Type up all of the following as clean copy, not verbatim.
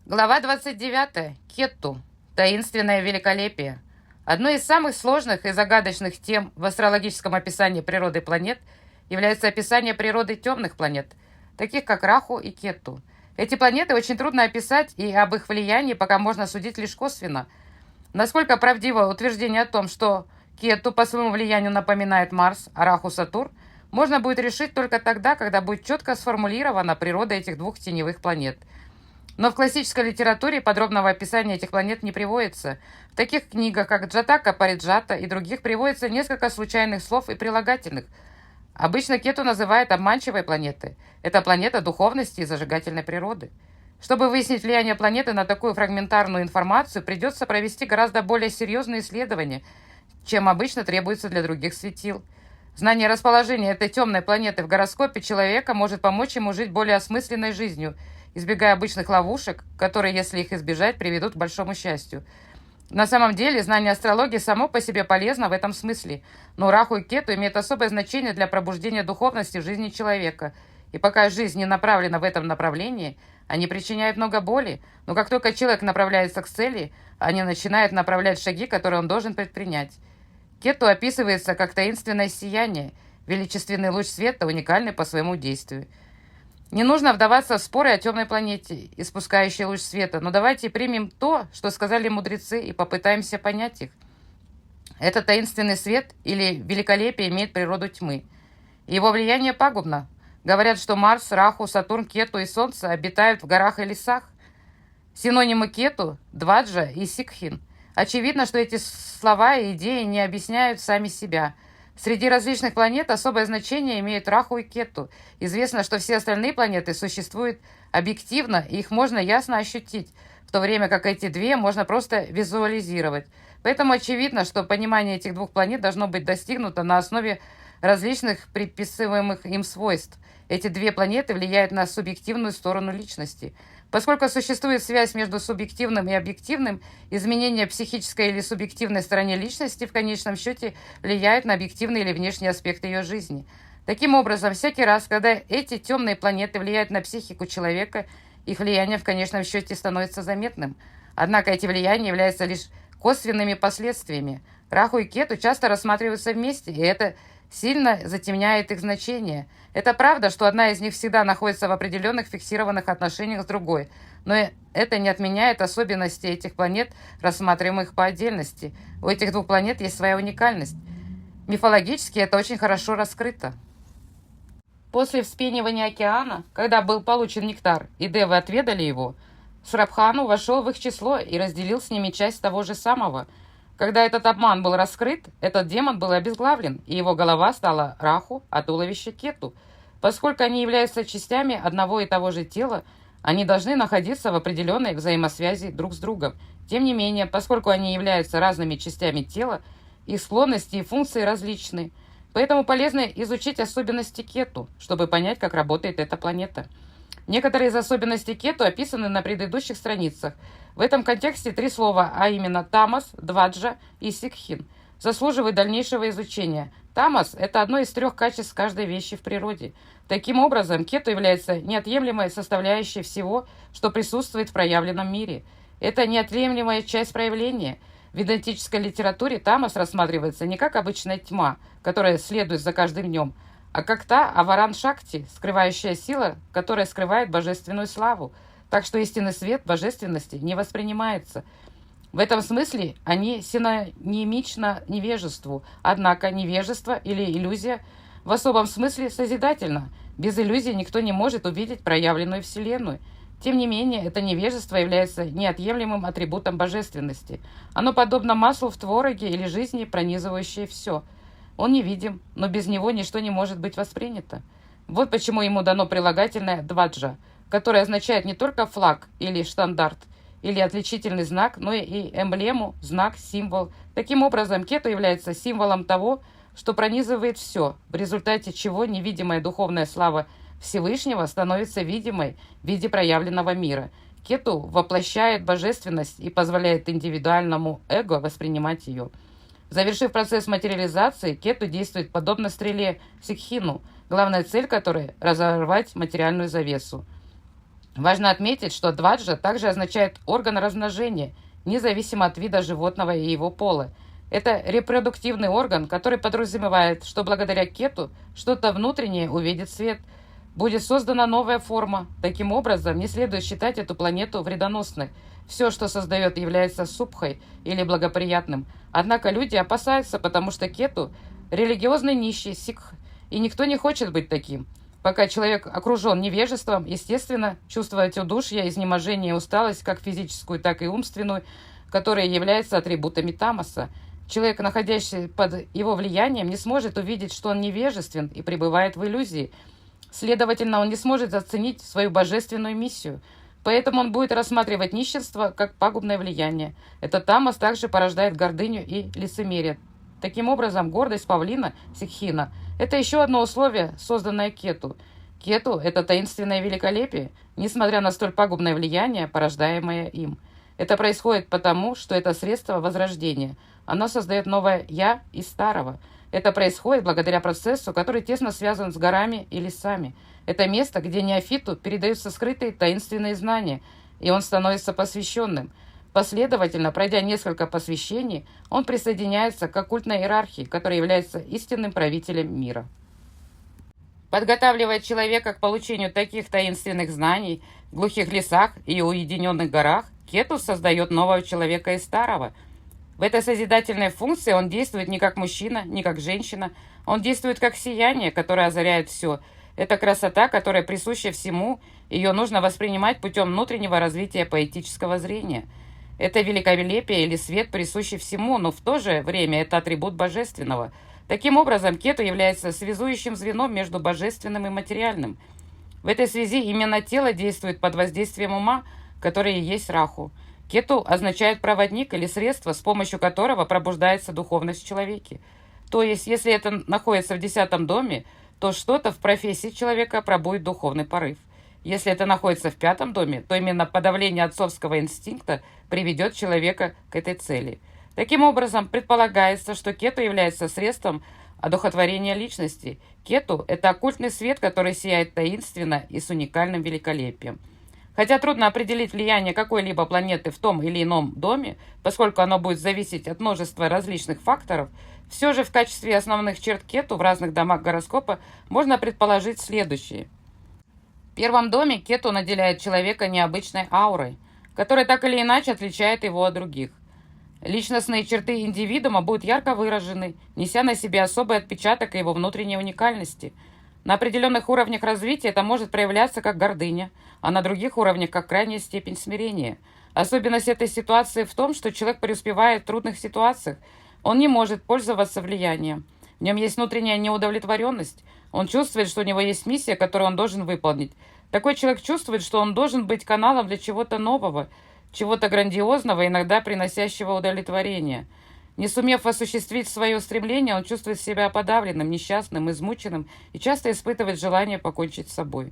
Глава 29. Кетту. Таинственное великолепие. Одной из самых сложных и загадочных тем в астрологическом описании природы планет является описание природы темных планет, таких как Раху и Кетту. Эти планеты очень трудно описать, и об их влиянии пока можно судить лишь косвенно. Насколько правдиво утверждение о том, что Кетту по своему влиянию напоминает Марс, а Раху — Сатурн, можно будет решить только тогда, когда будет четко сформулирована природа этих двух теневых планет. Но в классической литературе подробного описания этих планет не приводится. В таких книгах, как Джатака, Париджата и других, приводится несколько случайных слов и прилагательных. Обычно Кету называют обманчивой планетой. Это планета духовности и зажигательной природы. Чтобы выяснить влияние планеты на такую фрагментарную информацию, придется провести гораздо более серьезные исследования, чем обычно требуется для других светил. Знание расположения этой темной планеты в гороскопе человека может помочь ему жить более осмысленной жизнью, избегая обычных ловушек, которые, если их избежать, приведут к большому счастью. На самом деле, знание астрологии само по себе полезно в этом смысле, но Раху и Кету имеют особое значение для пробуждения духовности в жизни человека, и пока жизнь не направлена в этом направлении, они причиняют много боли, но как только человек направляется к цели, они начинают направлять шаги, которые он должен предпринять. Кету описывается как таинственное сияние, величественный луч света, уникальный по своему действию. Не нужно вдаваться в споры о темной планете, испускающей луч света, но давайте примем то, что сказали мудрецы, и попытаемся понять их. Этот таинственный свет или великолепие имеет природу тьмы. Его влияние пагубно. Говорят, что Марс, Раху, Сатурн, Кету и Солнце обитают в горах и лесах. Синонимы Кету — Дваджа и Сикхин. Очевидно, что эти слова и идеи не объясняют сами себя. Среди различных планет особое значение имеют Раху и Кету. Известно, что все остальные планеты существуют объективно, и их можно ясно ощутить, в то время как эти две можно просто визуализировать. Поэтому очевидно, что понимание этих двух планет должно быть достигнуто на основе различных приписываемых им свойств. Эти две планеты влияют на субъективную сторону личности. Поскольку существует связь между субъективным и объективным, изменения психической или субъективной стороне личности в конечном счете влияют на объективные или внешние аспекты ее жизни. Таким образом, всякий раз, когда эти темные планеты влияют на психику человека, их влияние в конечном счете становится заметным. Однако эти влияния являются лишь косвенными последствиями. Раху и Кету часто рассматриваются вместе, и это сильно затемняет их значение. Это правда, что одна из них всегда находится в определенных фиксированных отношениях с другой, но это не отменяет особенности этих планет, рассматриваемых по отдельности. У этих двух планет есть своя уникальность. Мифологически это очень хорошо раскрыто. После вспенивания океана, когда был получен нектар, и девы отведали его, Срабхану вошел в их число и разделил с ними часть того же самого. Когда этот обман был раскрыт, этот демон был обезглавлен, и его голова стала Раху, а туловище Кету. Поскольку они являются частями одного и того же тела, они должны находиться в определенной взаимосвязи друг с другом. Тем не менее, поскольку они являются разными частями тела, их склонности и функции различны. Поэтому полезно изучить особенности Кету, чтобы понять, как работает эта планета. Некоторые из особенностей Кету описаны на предыдущих страницах. В этом контексте три слова, а именно Тамас, Дваджа и Сикхин, заслуживают дальнейшего изучения. Тамас – это одно из трех качеств каждой вещи в природе. Таким образом, Кету является неотъемлемой составляющей всего, что присутствует в проявленном мире. Это неотъемлемая часть проявления. В идентической литературе Тамас рассматривается не как обычная тьма, которая следует за каждым днем, а как та Аваран-Шакти, скрывающая сила, которая скрывает божественную славу. Так что истинный свет божественности не воспринимается. В этом смысле они синонимично невежеству, однако невежество или иллюзия в особом смысле созидательно. Без иллюзии никто не может увидеть проявленную Вселенную. Тем не менее, это невежество является неотъемлемым атрибутом божественности. Оно подобно маслу в твороге или жизни, пронизывающее все. Он невидим, но без него ничто не может быть воспринято. Вот почему ему дано прилагательное «дваджа», которое означает не только флаг или штандарт, или отличительный знак, но и эмблему, знак, символ. Таким образом, Кету является символом того, что пронизывает все, в результате чего невидимая духовная слава Всевышнего становится видимой в виде проявленного мира. Кету воплощает божественность и позволяет индивидуальному эго воспринимать ее. Завершив процесс материализации, Кету действует подобно стреле Сикхину, главная цель которой – разорвать материальную завесу. Важно отметить, что дваджа также означает орган размножения, независимо от вида животного и его пола. Это репродуктивный орган, который подразумевает, что благодаря кету что-то внутреннее увидит свет, будет создана новая форма. Таким образом, не следует считать эту планету вредоносной. Все, что создает, является субхой или благоприятным. Однако люди опасаются, потому что кету– религиозный нищий, сикх, и никто не хочет быть таким. Пока человек окружен невежеством, естественно, чувствует удушье, изнеможение и усталость, как физическую, так и умственную, которые являются атрибутами тамаса. Человек, находящийся под его влиянием, не сможет увидеть, что он невежествен и пребывает в иллюзии. Следовательно, он не сможет оценить свою божественную миссию. Поэтому он будет рассматривать нищенство как пагубное влияние. Этот тамас также порождает гордыню и лицемерие. Таким образом, гордость павлина, сикхина, это еще одно условие, созданное кету. Кету– это таинственное великолепие, несмотря на столь пагубное влияние, порождаемое им. Это происходит потому, что это средство возрождения. Оно создает новое «я» из старого. Это происходит благодаря процессу, который тесно связан с горами и лесами. Это место, где неофиту передаются скрытые таинственные знания, и он становится посвященным. Последовательно, пройдя несколько посвящений, он присоединяется к оккультной иерархии, которая является истинным правителем мира. Подготавливая человека к получению таких таинственных знаний в глухих лесах и уединенных горах, кету создает нового человека из старого. В этой созидательной функции он действует не как мужчина, не как женщина. Он действует как сияние, которое озаряет все. Это красота, которая присуща всему. Ее нужно воспринимать путем внутреннего развития поэтического зрения. Это великолепие или свет присущий всему, но в то же время это атрибут божественного. Таким образом, кету является связующим звеном между божественным и материальным. В этой связи именно тело действует под воздействием ума, который и есть раху. Кету означает проводник или средство, с помощью которого пробуждается духовность в человеке. То есть, если это находится в 10-м доме, то что-то в профессии человека пробудит духовный порыв. Если это находится в 5-м доме, то именно подавление отцовского инстинкта приведет человека к этой цели. Таким образом, предполагается, что кету является средством одухотворения личности. Кету– это оккультный свет, который сияет таинственно и с уникальным великолепием. Хотя трудно определить влияние какой-либо планеты в том или ином доме, поскольку оно будет зависеть от множества различных факторов, все же в качестве основных черт кету в разных домах гороскопа можно предположить следующее. В 1-м доме кету наделяет человека необычной аурой, которая так или иначе отличает его от других. Личностные черты индивидуума будут ярко выражены, неся на себе особый отпечаток его внутренней уникальности. На определенных уровнях развития это может проявляться как гордыня, а на других уровнях как крайняя степень смирения. Особенность этой ситуации в том, что человек преуспевает в трудных ситуациях. Он не может пользоваться влиянием. В нем есть внутренняя неудовлетворенность. Он чувствует, что у него есть миссия, которую он должен выполнить. Такой человек чувствует, что он должен быть каналом для чего-то нового, чего-то грандиозного, иногда приносящего удовлетворение. Не сумев осуществить свое стремление, он чувствует себя подавленным, несчастным, измученным и часто испытывает желание покончить с собой.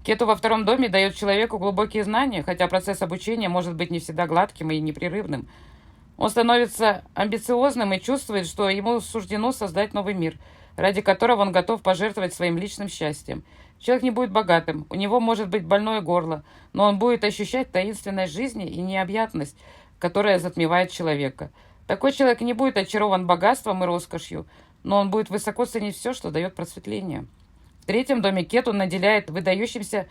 Кету во 2-м доме дает человеку глубокие знания, хотя процесс обучения может быть не всегда гладким и непрерывным. Он становится амбициозным и чувствует, что ему суждено создать новый мир, ради которого он готов пожертвовать своим личным счастьем. Человек не будет богатым, у него может быть больное горло, но он будет ощущать таинственность жизни и необъятность, которая затмевает человека. Такой человек не будет очарован богатством и роскошью, но он будет высоко ценить все, что дает просветление. В 3-м доме кету наделяет выдающимся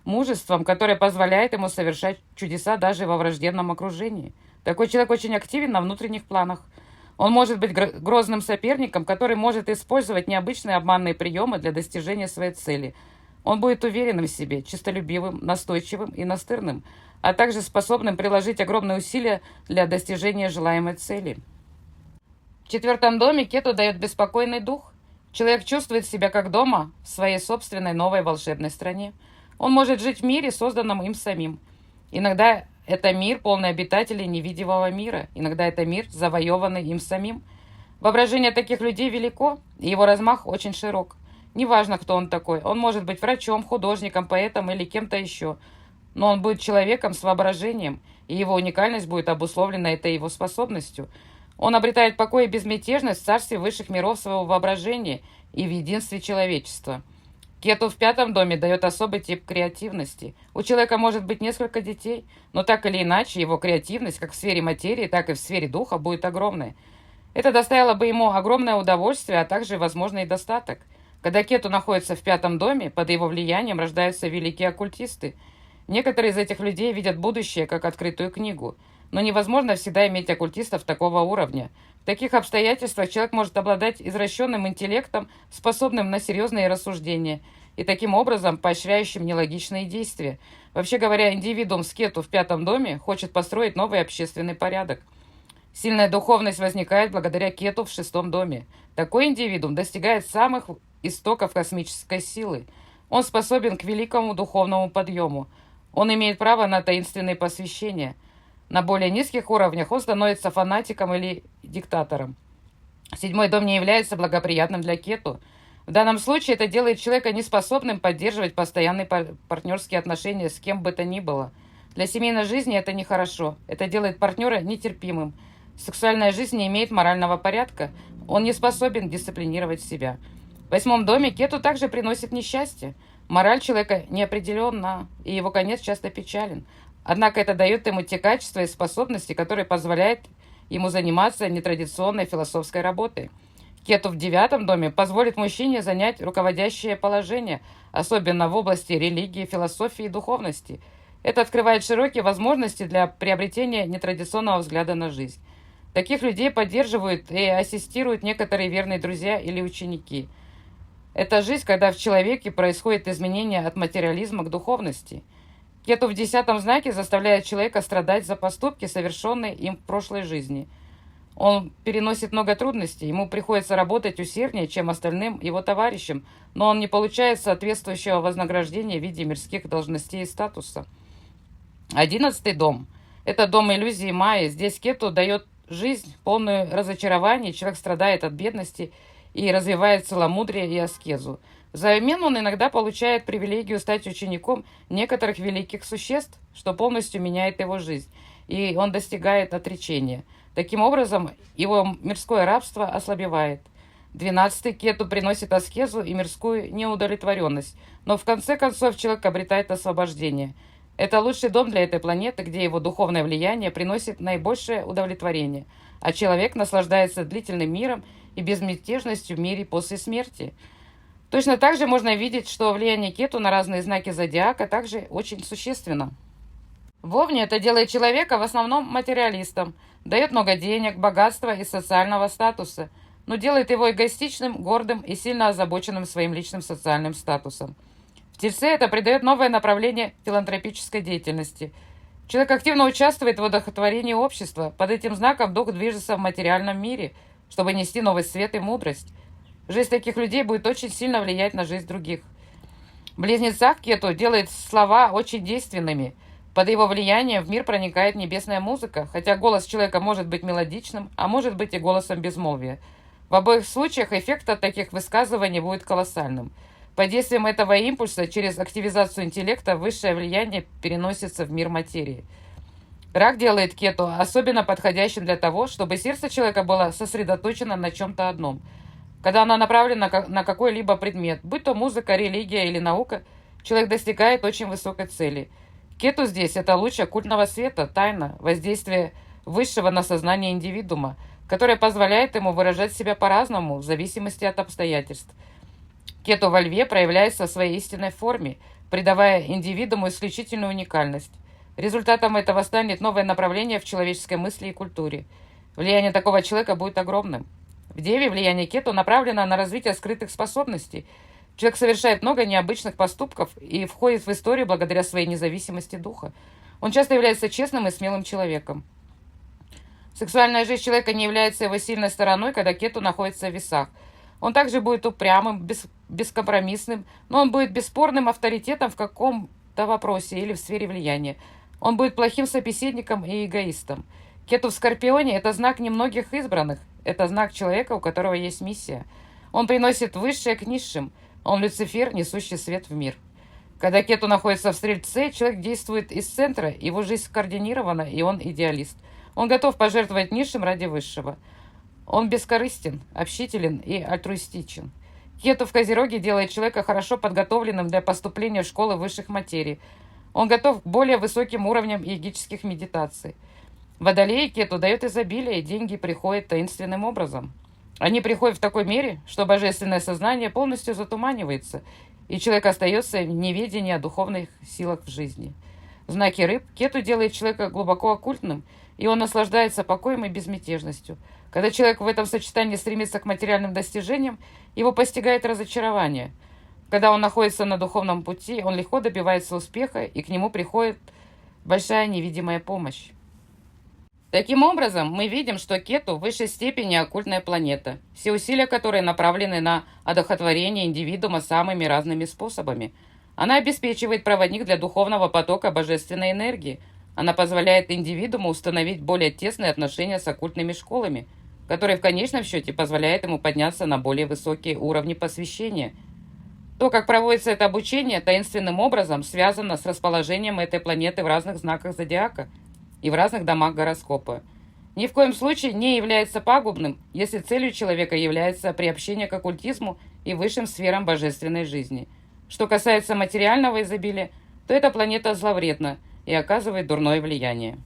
мужеством, которое позволяет ему совершать чудеса даже во враждебном окружении. Такой человек очень активен на внутренних планах. Он может быть грозным соперником, который может использовать необычные обманные приемы для достижения своей цели. Он будет уверенным в себе, честолюбивым, настойчивым и настырным, а также способным приложить огромные усилия для достижения желаемой цели. В 4-м доме кету дает беспокойный дух. Человек чувствует себя как дома в своей собственной новой волшебной стране. Он может жить в мире, созданном им самим. Иногда это мир, полный обитателей невидимого мира. Иногда это мир, завоеванный им самим. Воображение таких людей велико, и его размах очень широк. Неважно, кто он такой. Он может быть врачом, художником, поэтом или кем-то еще. Но он будет человеком с воображением, и его уникальность будет обусловлена этой его способностью. Он обретает покой и безмятежность в царстве высших миров своего воображения и в единстве человечества. Кету в пятом доме дает особый тип креативности. У человека может быть несколько детей, но так или иначе его креативность как в сфере материи, так и в сфере духа будет огромной. Это доставило бы ему огромное удовольствие, а также, возможно, и достаток. Когда Кету находится в пятом доме, под его влиянием рождаются великие оккультисты. Некоторые из этих людей видят будущее как открытую книгу. Но невозможно всегда иметь оккультистов такого уровня. В таких обстоятельствах человек может обладать извращенным интеллектом, способным на серьезные рассуждения и таким образом поощряющим нелогичные действия. Вообще говоря, индивидуум с Кету в пятом доме хочет построить новый общественный порядок. Сильная духовность возникает благодаря Кету в шестом доме. Такой индивидуум достигает самых истоков космической силы. Он способен к великому духовному подъему. Он имеет право на таинственные посвящения. На более низких уровнях он становится фанатиком или диктатором. Седьмой дом не является благоприятным для Кету. В данном случае это делает человека неспособным поддерживать постоянные партнерские отношения с кем бы то ни было. Для семейной жизни это нехорошо. Это делает партнера нетерпимым. Сексуальная жизнь не имеет морального порядка. Он не способен дисциплинировать себя. В восьмом доме Кету также приносит несчастье. Мораль человека неопределенна, и его конец часто печален. Однако это дает ему те качества и способности, которые позволяют ему заниматься нетрадиционной философской работой. Кету в девятом доме позволит мужчине занять руководящее положение, особенно в области религии, философии и духовности. Это открывает широкие возможности для приобретения нетрадиционного взгляда на жизнь. Таких людей поддерживают и ассистируют некоторые верные друзья или ученики. Это жизнь, когда в человеке происходит изменение от материализма к духовности. Кету в десятом знаке заставляет человека страдать за поступки, совершенные им в прошлой жизни. Он переносит много трудностей, ему приходится работать усерднее, чем остальным его товарищам, но он не получает соответствующего вознаграждения в виде мирских должностей и статуса. 11-й дом – это дом иллюзии Майи. Здесь Кету дает жизнь, полную разочарований, человек страдает от бедности и развивает целомудрие и аскезу. Взамен он иногда получает привилегию стать учеником некоторых великих существ, что полностью меняет его жизнь, и он достигает отречения. Таким образом, его мирское рабство ослабевает. 12-й Кету приносит аскезу и мирскую неудовлетворенность, но в конце концов человек обретает освобождение. Это лучший дом для этой планеты, где его духовное влияние приносит наибольшее удовлетворение, а человек наслаждается длительным миром и безмятежностью в мире после смерти. Точно так же можно видеть, что влияние Кету на разные знаки зодиака также очень существенно. В Овне это делает человека в основном материалистом, дает много денег, богатства и социального статуса, но делает его эгоистичным, гордым и сильно озабоченным своим личным социальным статусом. В Тельце это придает новое направление филантропической деятельности. Человек активно участвует в одухотворении общества. Под этим знаком дух движется в материальном мире, чтобы нести новый свет и мудрость. Жизнь таких людей будет очень сильно влиять на жизнь других. В Близнецах Кету делает слова очень действенными. Под его влиянием в мир проникает небесная музыка, хотя голос человека может быть мелодичным, а может быть и голосом безмолвия. В обоих случаях эффект от таких высказываний будет колоссальным. Под действием этого импульса через активизацию интеллекта высшее влияние переносится в мир материи. Рак делает Кету особенно подходящим для того, чтобы сердце человека было сосредоточено на чем-то одном. Когда оно направлено на какой-либо предмет, будь то музыка, религия или наука, человек достигает очень высокой цели. Кету здесь – это луч оккультного света, тайна, воздействие высшего на сознание индивидуума, которое позволяет ему выражать себя по-разному в зависимости от обстоятельств. Кету во Льве проявляется в своей истинной форме, придавая индивидууму исключительную уникальность. Результатом этого станет новое направление в человеческой мысли и культуре. Влияние такого человека будет огромным. В Деве влияние Кету направлено на развитие скрытых способностей. Человек совершает много необычных поступков и входит в историю благодаря своей независимости духа. Он часто является честным и смелым человеком. Сексуальная жизнь человека не является его сильной стороной, когда Кету находится в весах. Он также будет упрямым, бескомпромиссным, но он будет бесспорным авторитетом в каком-то вопросе или в сфере влияния. Он будет плохим собеседником и эгоистом. Кету в Скорпионе – это знак немногих избранных. Это знак человека, у которого есть миссия. Он приносит высшее к низшим. Он Люцифер, несущий свет в мир. Когда Кету находится в Стрельце, человек действует из центра, его жизнь скоординирована, и он идеалист. Он готов пожертвовать низшим ради высшего. Он бескорыстен, общителен и альтруистичен. Кету в Козероге делает человека хорошо подготовленным для поступления в школы высших материй. Он готов к более высоким уровням йогических медитаций. Водолей Кету дает изобилие, и деньги приходят таинственным образом. Они приходят в такой мере, что божественное сознание полностью затуманивается, и человек остается в неведении о духовных силах в жизни. В знаке рыб Кету делает человека глубоко оккультным, и он наслаждается покоем и безмятежностью. Когда человек в этом сочетании стремится к материальным достижениям, его постигает разочарование. Когда он находится на духовном пути, он легко добивается успеха, и к нему приходит большая невидимая помощь. Таким образом, мы видим, что Кету в высшей степени оккультная планета, все усилия которой направлены на одухотворение индивидуума самыми разными способами. Она обеспечивает проводник для духовного потока божественной энергии. Она позволяет индивидууму установить более тесные отношения с оккультными школами, которые в конечном счете позволяют ему подняться на более высокие уровни посвящения. То, как проводится это обучение, таинственным образом связано с расположением этой планеты в разных знаках зодиака и в разных домах гороскопа. Ни в коем случае не является пагубным, если целью человека является приобщение к оккультизму и высшим сферам божественной жизни. Что касается материального изобилия, то эта планета зловредна и оказывает дурное влияние.